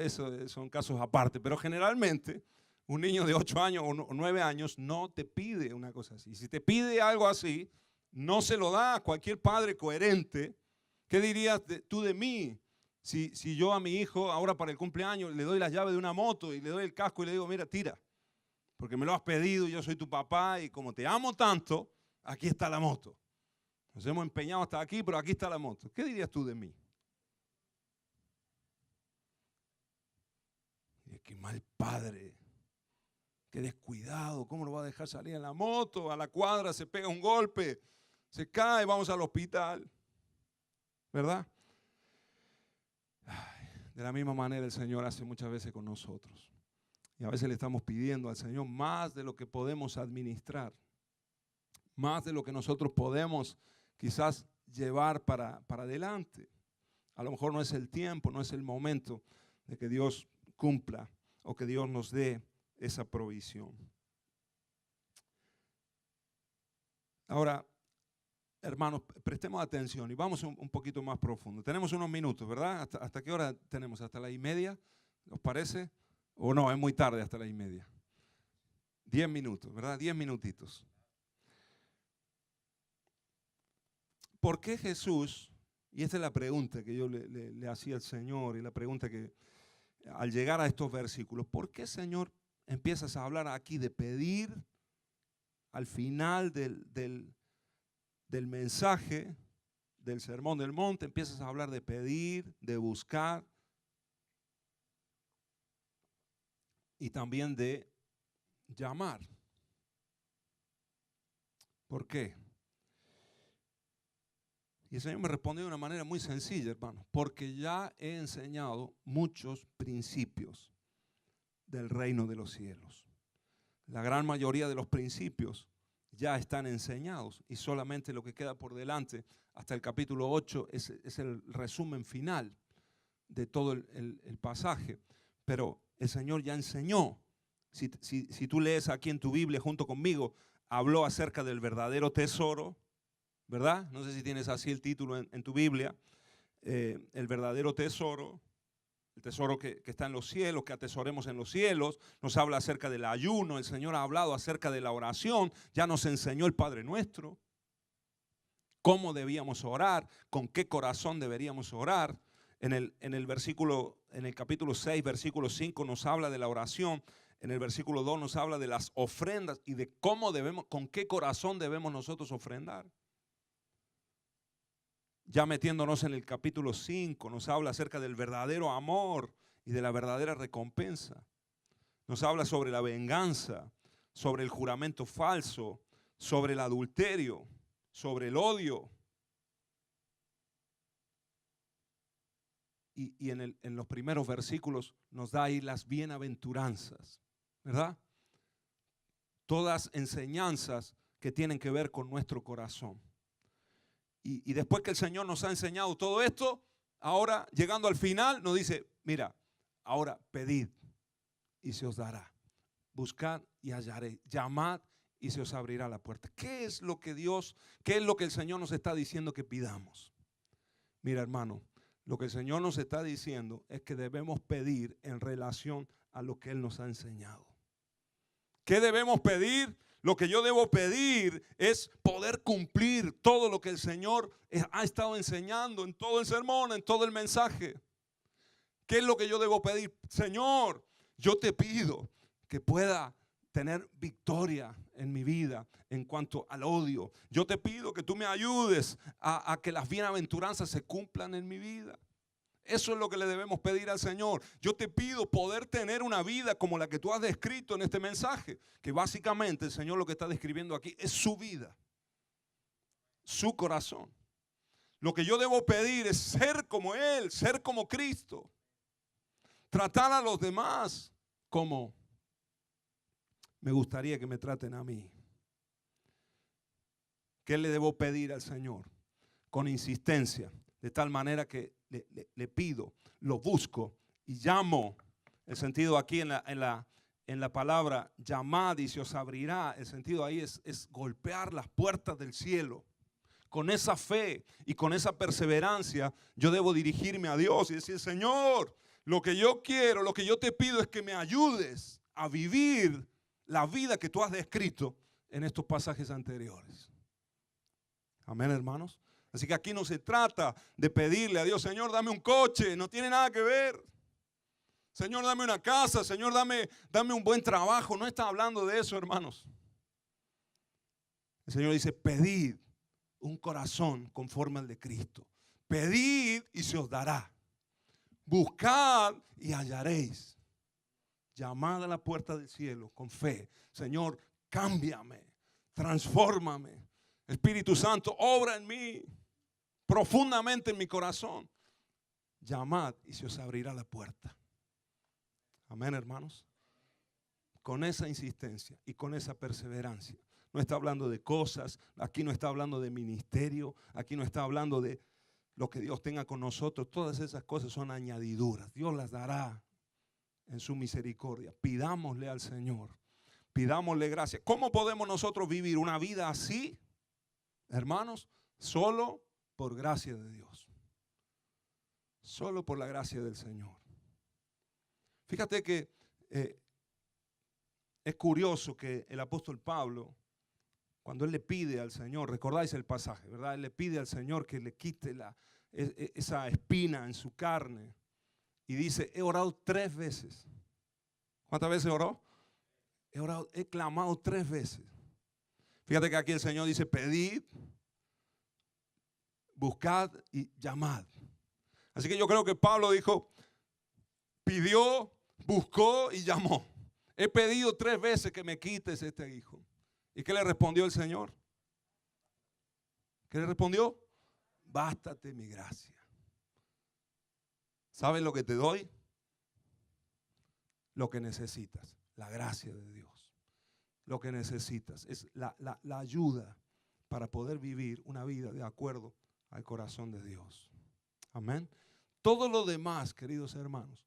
son casos aparte. Pero generalmente un niño de 8 años o 9 años no te pide una cosa así. Si te pide algo así, no se lo da a cualquier padre coherente. ¿Qué dirías tú de mí? Si yo a mi hijo ahora para el cumpleaños le doy las llaves de una moto y le doy el casco y le digo, mira, tira, porque me lo has pedido y yo soy tu papá y como te amo tanto, aquí está la moto. Nos hemos empeñado hasta aquí, pero aquí está la moto. ¿Qué dirías tú de mí? Qué mal padre. Qué descuidado, ¿cómo lo va a dejar salir en la moto? A la cuadra se pega un golpe, se cae, vamos al hospital. ¿Verdad? De la misma manera el Señor hace muchas veces con nosotros. Y a veces le estamos pidiendo al Señor más de lo que podemos administrar. Más de lo que nosotros podemos quizás llevar para adelante. A lo mejor no es el tiempo, no es el momento de que Dios cumpla o que Dios nos dé esa provisión. Ahora, hermanos, prestemos atención y vamos un poquito más profundo. Tenemos unos minutos, ¿verdad? ¿Hasta qué hora tenemos? ¿Hasta las 1:30? ¿Os parece? ¿O no? Es muy tarde hasta las 1:30. 10 minutos, ¿verdad? 10 minutitos. ¿Por qué Jesús, y esta es la pregunta que yo le hacía al Señor y la pregunta que al llegar a estos versículos, ¿por qué, Señor, empiezas a hablar aquí de pedir al final del mensaje del Sermón del Monte, empiezas a hablar de pedir, de buscar y también de llamar. ¿Por qué? Y el Señor me respondió de una manera muy sencilla, hermano, porque ya he enseñado muchos principios del reino de los cielos. La gran mayoría de los principios ya están enseñados y solamente lo que queda por delante hasta el capítulo 8 es el resumen final de todo el pasaje. Pero el Señor ya enseñó. Si tú lees aquí en tu Biblia junto conmigo, habló acerca del verdadero tesoro, ¿verdad? No sé si tienes así el título en tu Biblia. El verdadero tesoro, el tesoro que está en los cielos, que atesoremos en los cielos. Nos habla acerca del ayuno. El Señor ha hablado acerca de la oración. Ya nos enseñó el Padre Nuestro. Cómo debíamos orar, con qué corazón deberíamos orar. En el capítulo 6, versículo 5 nos habla de la oración. En el versículo 2 nos habla de las ofrendas y de cómo debemos, con qué corazón debemos nosotros ofrendar. Ya metiéndonos en el capítulo 5, nos habla acerca del verdadero amor y de la verdadera recompensa. Nos habla sobre la venganza, sobre el juramento falso, sobre el adulterio, sobre el odio. Y en los primeros versículos nos da ahí las bienaventuranzas, ¿verdad? Todas enseñanzas que tienen que ver con nuestro corazón. Y después que el Señor nos ha enseñado todo esto, ahora llegando al final nos dice, mira, ahora pedid y se os dará. Buscad y hallaréis. Llamad y se os abrirá la puerta. ¿Qué es lo que el Señor nos está diciendo que pidamos? Mira, hermano, lo que el Señor nos está diciendo es que debemos pedir en relación a lo que Él nos ha enseñado. ¿Qué debemos pedir? Lo que yo debo pedir es poder cumplir todo lo que el Señor ha estado enseñando en todo el sermón, en todo el mensaje. ¿Qué es lo que yo debo pedir? Señor, yo te pido que pueda tener victoria en mi vida en cuanto al odio. Yo te pido que tú me ayudes a que las bienaventuranzas se cumplan en mi vida. Eso es lo que le debemos pedir al Señor. Yo te pido poder tener una vida como la que tú has descrito en este mensaje, que básicamente el Señor lo que está describiendo aquí es su vida, su corazón. Lo que yo debo pedir es ser como Él, ser como Cristo, tratar a los demás como me gustaría que me traten a mí. ¿Qué le debo pedir al Señor? Con insistencia, de tal manera que le pido, lo busco y llamo. El sentido aquí en la palabra llamad y se os abrirá. El sentido ahí es golpear las puertas del cielo. Con esa fe y con esa perseverancia yo debo dirigirme a Dios y decir, Señor, lo que yo quiero, lo que yo te pido es que me ayudes a vivir la vida que tú has descrito en estos pasajes anteriores. Amén, hermanos. Así que aquí no se trata de pedirle a Dios, Señor, dame un coche, no tiene nada que ver. Señor, dame una casa, Señor, dame un buen trabajo. No está hablando de eso, hermanos. El Señor dice, pedid un corazón conforme al de Cristo. Pedid y se os dará. Buscad y hallaréis. Llamad a la puerta del cielo con fe. Señor, cámbiame, transfórmame. Espíritu Santo, obra en mí, profundamente en mi corazón. Llamad y se os abrirá la puerta. Amén, hermanos. Con esa insistencia y con esa perseverancia. No está hablando de cosas, aquí no está hablando de ministerio, aquí no está hablando de lo que Dios tenga con nosotros. Todas esas cosas son añadiduras. Dios las dará en su misericordia. Pidámosle al Señor, pidámosle gracia. ¿Cómo podemos nosotros vivir una vida así? Hermanos, solo por gracia de Dios. Solo por la gracia del Señor. Fíjate que es curioso que el apóstol Pablo, cuando él le pide al Señor, recordáis el pasaje, ¿verdad? Él le pide al Señor que le quite esa espina en su carne. Y dice, he orado 3 veces. ¿Cuántas veces oró? He clamado 3 veces. Fíjate que aquí el Señor dice, pedid, buscad y llamad. Así que yo creo que Pablo dijo, pidió, buscó y llamó. He pedido 3 veces que me quites este hijo. ¿Y qué le respondió el Señor? ¿Qué le respondió? Bástate mi gracia. ¿Sabes lo que te doy? Lo que necesitas, la gracia de Dios. Lo que necesitas es la ayuda para poder vivir una vida de acuerdo al corazón de Dios. Amén. Todo lo demás, queridos hermanos,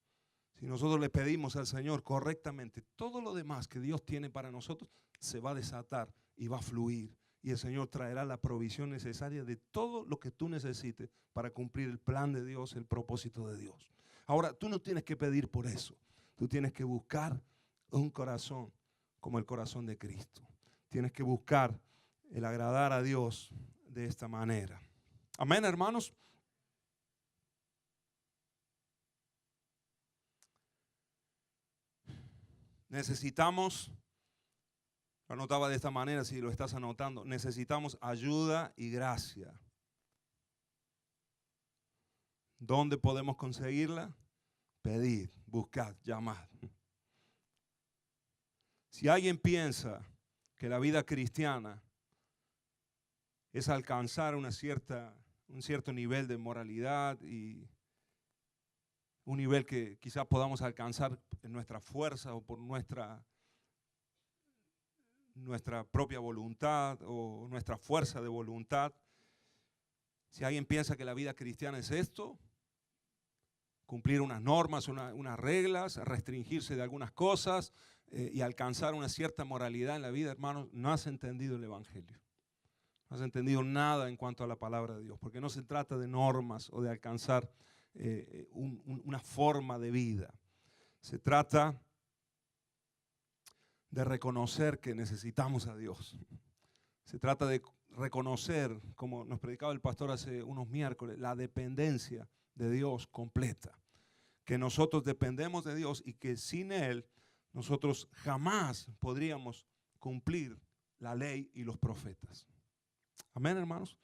si nosotros le pedimos al Señor correctamente, todo lo demás que Dios tiene para nosotros se va a desatar y va a fluir. Y el Señor traerá la provisión necesaria de todo lo que tú necesites para cumplir el plan de Dios, el propósito de Dios. Ahora, tú no tienes que pedir por eso. Tú tienes que buscar un corazón como el corazón de Cristo. Tienes que buscar el agradar a Dios de esta manera. Amén, hermanos. Necesitamos, lo anotaba de esta manera si lo estás anotando, necesitamos ayuda y gracia. ¿Dónde podemos conseguirla? Pedid, buscad, llamad. Si alguien piensa que la vida cristiana es alcanzar un cierto nivel de moralidad y un nivel que quizás podamos alcanzar en nuestra fuerza o por nuestra propia voluntad o nuestra fuerza de voluntad. Si alguien piensa que la vida cristiana es esto, cumplir unas normas, unas reglas, restringirse de algunas cosas y alcanzar una cierta moralidad en la vida, hermanos, no has entendido el Evangelio. No has entendido nada en cuanto a la palabra de Dios, porque no se trata de normas o de alcanzar una forma de vida. Se trata de reconocer que necesitamos a Dios. Se trata de reconocer, como nos predicaba el pastor hace unos miércoles, la dependencia de Dios completa. Que nosotros dependemos de Dios y que sin Él nosotros jamás podríamos cumplir la ley y los profetas. Amén, hermanos.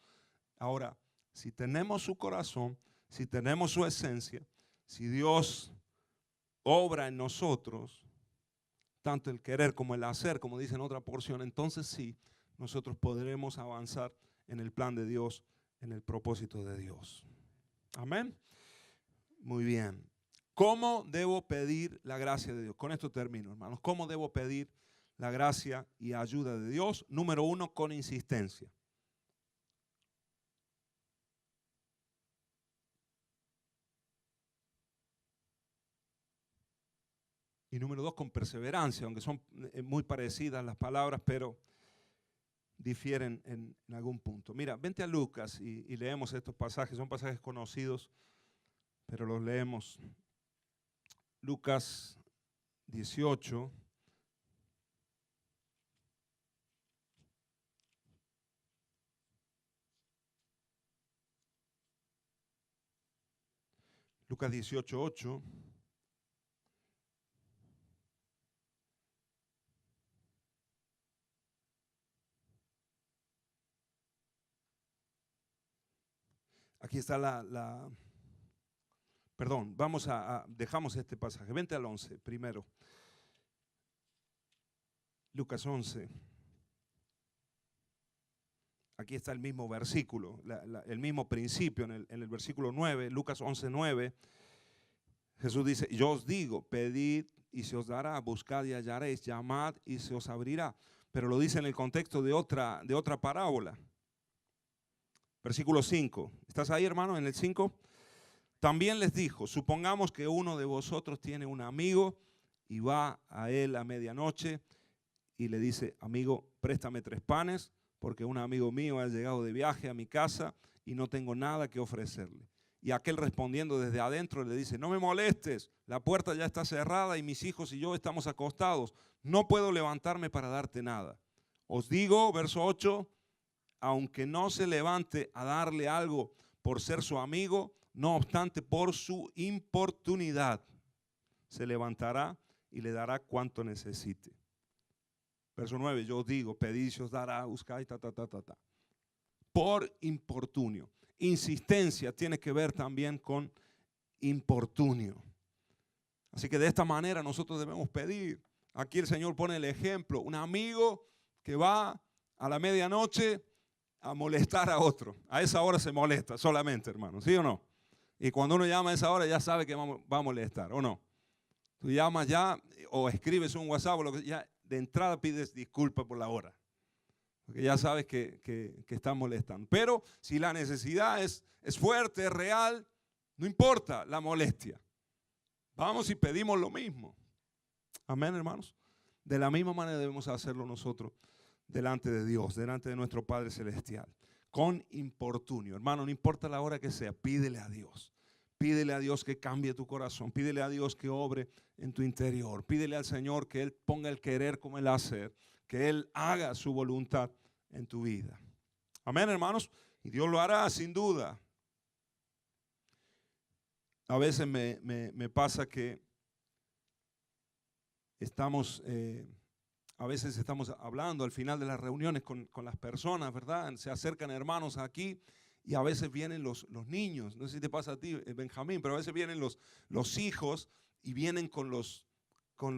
Ahora, si tenemos su corazón, si tenemos su esencia, si Dios obra en nosotros, tanto el querer como el hacer, como dice en otra porción, entonces sí, nosotros podremos avanzar en el plan de Dios, en el propósito de Dios. Amén. Muy bien. ¿Cómo debo pedir la gracia de Dios? Con esto termino, hermanos. ¿Cómo debo pedir la gracia y ayuda de Dios? Número 1, con insistencia. Y número 2, con perseverancia, aunque son muy parecidas las palabras, pero difieren en algún punto. Mira, vente a Lucas y leemos estos pasajes. Son pasajes conocidos, pero los leemos. Lucas 18. Lucas 18:8. Aquí está perdón, dejamos este pasaje. Vente al 11 primero. Lucas 11. Aquí está el mismo versículo, el mismo principio en el versículo 9, Lucas 11:9. Jesús dice, yo os digo, pedid y se os dará, buscad y hallaréis, llamad y se os abrirá. Pero lo dice en el contexto de otra parábola. Versículo 5. ¿Estás ahí, hermano, en el 5? También les dijo, supongamos que uno de vosotros tiene un amigo y va a él a medianoche y le dice, amigo, préstame 3 panes porque un amigo mío ha llegado de viaje a mi casa y no tengo nada que ofrecerle. Y aquel respondiendo desde adentro le dice, no me molestes, la puerta ya está cerrada y mis hijos y yo estamos acostados, no puedo levantarme para darte nada. Os digo, verso 8, aunque no se levante a darle algo por ser su amigo, no obstante por su importunidad, se levantará y le dará cuanto necesite. Verso 9, yo os digo, pedid y se os dará, buscáis, Por importunio. insistencia tiene que ver también con importunio. Así que de esta manera nosotros debemos pedir. Aquí el Señor pone el ejemplo, un amigo que va a la medianoche a molestar a otro. A esa hora se molesta solamente, hermano, ¿sí o no? Y cuando uno llama a esa hora ya sabe que va a molestar, ¿o no? Tú llamas ya o escribes un WhatsApp o lo que ya de entrada pides disculpas por la hora. Porque ya sabes que están molestando. Pero si la necesidad es fuerte, es real, no importa la molestia. Vamos y pedimos lo mismo. Amén, hermanos. De la misma manera debemos hacerlo nosotros delante de Dios, delante de nuestro Padre Celestial. Con importunio. Hermano, no importa la hora que sea, pídele a Dios. Pídele a Dios que cambie tu corazón. Pídele a Dios que obre en tu interior. Pídele al Señor que Él ponga el querer como el hacer. Que Él haga su voluntad en tu vida. Amén, hermanos. Y Dios lo hará sin duda. A veces me pasa que a veces estamos hablando al final de las reuniones con las personas, ¿verdad? Se acercan hermanos aquí y a veces vienen los niños. No sé si te pasa a ti, Benjamín, pero a veces vienen los hijos y vienen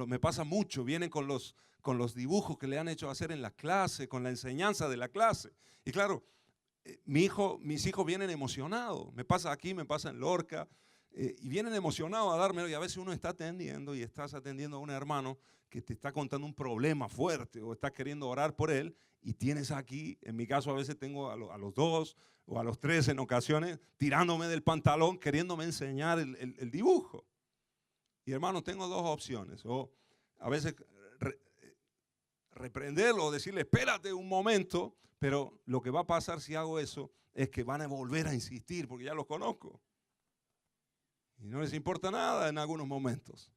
me pasa mucho, vienen con los dibujos que le han hecho hacer en la clase, con la enseñanza de la clase. Y claro, mis hijos vienen emocionados. Me pasa aquí, me pasa en Lorca. Y vienen emocionados a dármelo y a veces uno está atendiendo y estás atendiendo a un hermano que te está contando un problema fuerte o estás queriendo orar por él y tienes aquí, en mi caso a veces tengo a los 2 o a los 3 en ocasiones tirándome del pantalón queriéndome enseñar el dibujo. Y hermano, tengo 2 opciones, o a veces reprenderlo o decirle espérate un momento, pero lo que va a pasar si hago eso es que van a volver a insistir porque ya los conozco. Y no les importa nada en algunos momentos.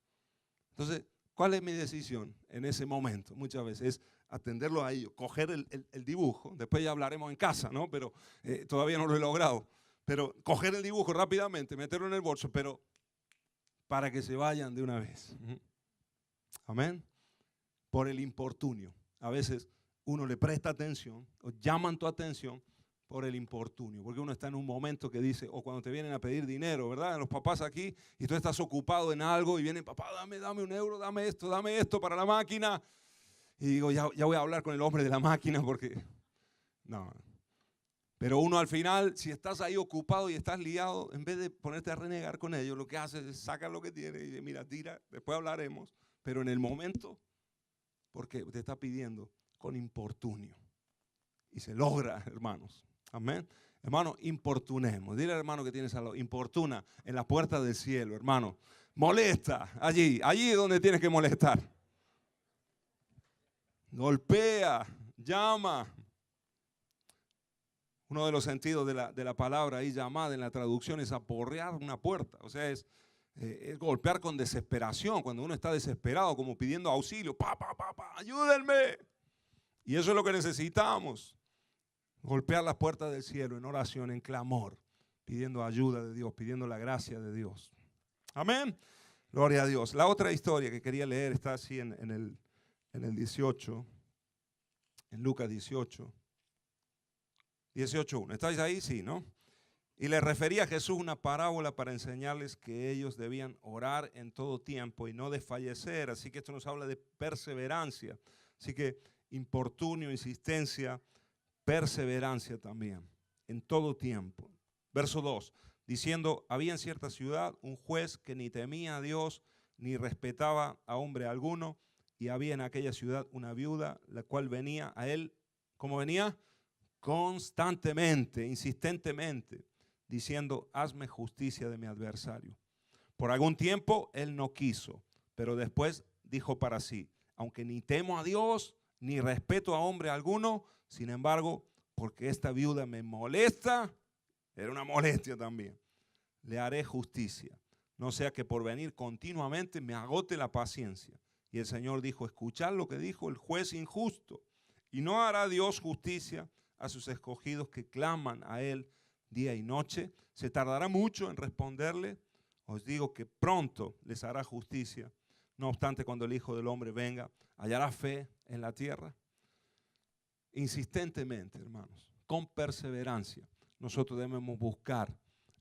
Entonces, ¿cuál es mi decisión en ese momento? Muchas veces es atenderlo a ellos, coger el dibujo. Después ya hablaremos en casa, ¿no? Pero todavía no lo he logrado. Pero coger el dibujo rápidamente, meterlo en el bolso, pero para que se vayan de una vez. Amén. Por el importunio. A veces uno le presta atención o llaman tu atención por el importunio, porque uno está en un momento que dice, o cuando te vienen a pedir dinero, ¿verdad? Los papás aquí, y tú estás ocupado en algo y vienen, papá, dame €1, dame esto para la máquina. Y digo, ya voy a hablar con el hombre de la máquina porque, no. Pero uno al final, si estás ahí ocupado y estás liado, en vez de ponerte a renegar con ellos, lo que haces es sacar lo que tienes y dice, mira, tira, después hablaremos. Pero en el momento, porque te está pidiendo con importunio. Y se logra, hermanos. Amén. Hermano, importunemos. Dile al hermano que tienes al lado, importuna en la puerta del cielo, hermano. Molesta allí donde tienes que molestar. Golpea, llama. Uno de los sentidos de la palabra ahí llamada en la traducción es aporrear una puerta. O sea, es golpear con desesperación. Cuando uno está desesperado, como pidiendo auxilio. Ayúdenme. Y eso es lo que necesitamos. Golpear las puertas del cielo en oración, en clamor, pidiendo ayuda de Dios, pidiendo la gracia de Dios. Amén. Gloria a Dios. La otra historia que quería leer está así en el 18, en Lucas 18, 18:1. ¿Estáis ahí? Sí, ¿no? Y le refería a Jesús una parábola para enseñarles que ellos debían orar en todo tiempo y no desfallecer. Así que esto nos habla de perseverancia. Así que importunio, insistencia, perseverancia también, en todo tiempo. Verso 2, diciendo, había en cierta ciudad un juez que ni temía a Dios, ni respetaba a hombre alguno, y había en aquella ciudad una viuda, la cual venía a él, ¿cómo venía? Constantemente, insistentemente, diciendo, hazme justicia de mi adversario. Por algún tiempo él no quiso, pero después dijo para sí, aunque ni temo a Dios, ni respeto a hombre alguno, sin embargo, porque esta viuda me molesta, era una molestia también, le haré justicia, no sea que por venir continuamente me agote la paciencia. Y el Señor dijo, escuchad lo que dijo el juez injusto, y no hará Dios justicia a sus escogidos que claman a Él día y noche. ¿Se tardará mucho en responderle? Os digo que pronto les hará justicia. No obstante, cuando el Hijo del Hombre venga, ¿hallará fe en la tierra? Insistentemente, hermanos, con perseverancia, nosotros debemos buscar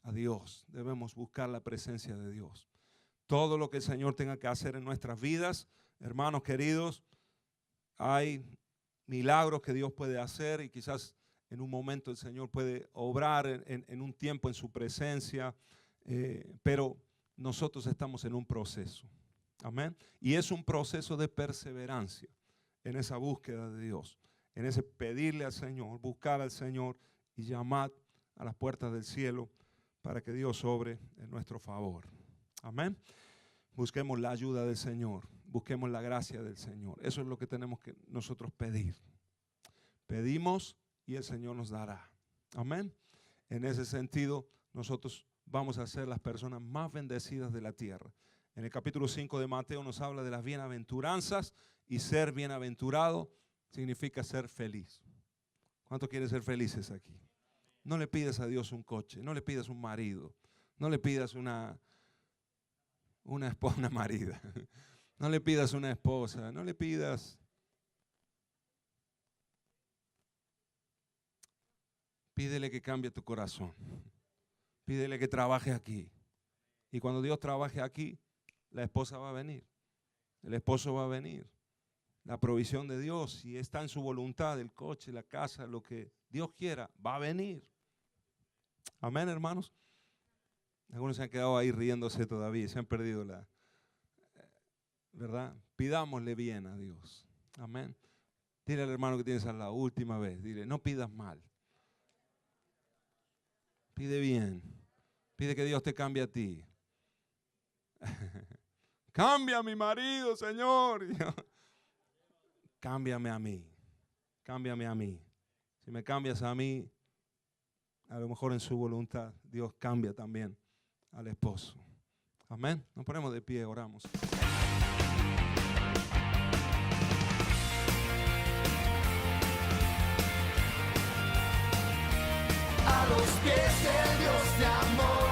a Dios, debemos buscar la presencia de Dios. Todo lo que el Señor tenga que hacer en nuestras vidas, hermanos queridos, hay milagros que Dios puede hacer y quizás en un momento el Señor puede obrar en un tiempo en su presencia, pero nosotros estamos en un proceso. Amén. Y es un proceso de perseverancia en esa búsqueda de Dios, en ese pedirle al Señor, buscar al Señor y llamar a las puertas del cielo para que Dios obre en nuestro favor. Amén. Busquemos la ayuda del Señor, busquemos la gracia del Señor. Eso es lo que tenemos que nosotros pedir. Pedimos y el Señor nos dará. Amén. En ese sentido, nosotros vamos a ser las personas más bendecidas de la tierra. En el capítulo 5 de Mateo nos habla de las bienaventuranzas y ser bienaventurado significa ser feliz. ¿Cuántos quieren ser felices aquí? No le pidas a Dios un coche, no le pidas un marido, no le pidas una marida, no le pidas una esposa, no le pidas. Pídele que cambie tu corazón, pídele que trabaje aquí. Y cuando Dios trabaje aquí, la esposa va a venir, el esposo va a venir. La provisión de Dios, si está en su voluntad, el coche, la casa, lo que Dios quiera, va a venir. Amén, hermanos. Algunos se han quedado ahí riéndose todavía, se han perdido la, ¿verdad? Pidámosle bien a Dios. Amén. Dile al hermano que tienes a la última vez, dile, no pidas mal. Pide bien. Pide que Dios te cambie a ti. Cambia a mi marido, Señor. Cámbiame a mí. Cámbiame a mí. Si me cambias a mí, a lo mejor en su voluntad, Dios cambia también al esposo. Amén. Nos ponemos de pie, oramos.
A los pies del Dios de amor.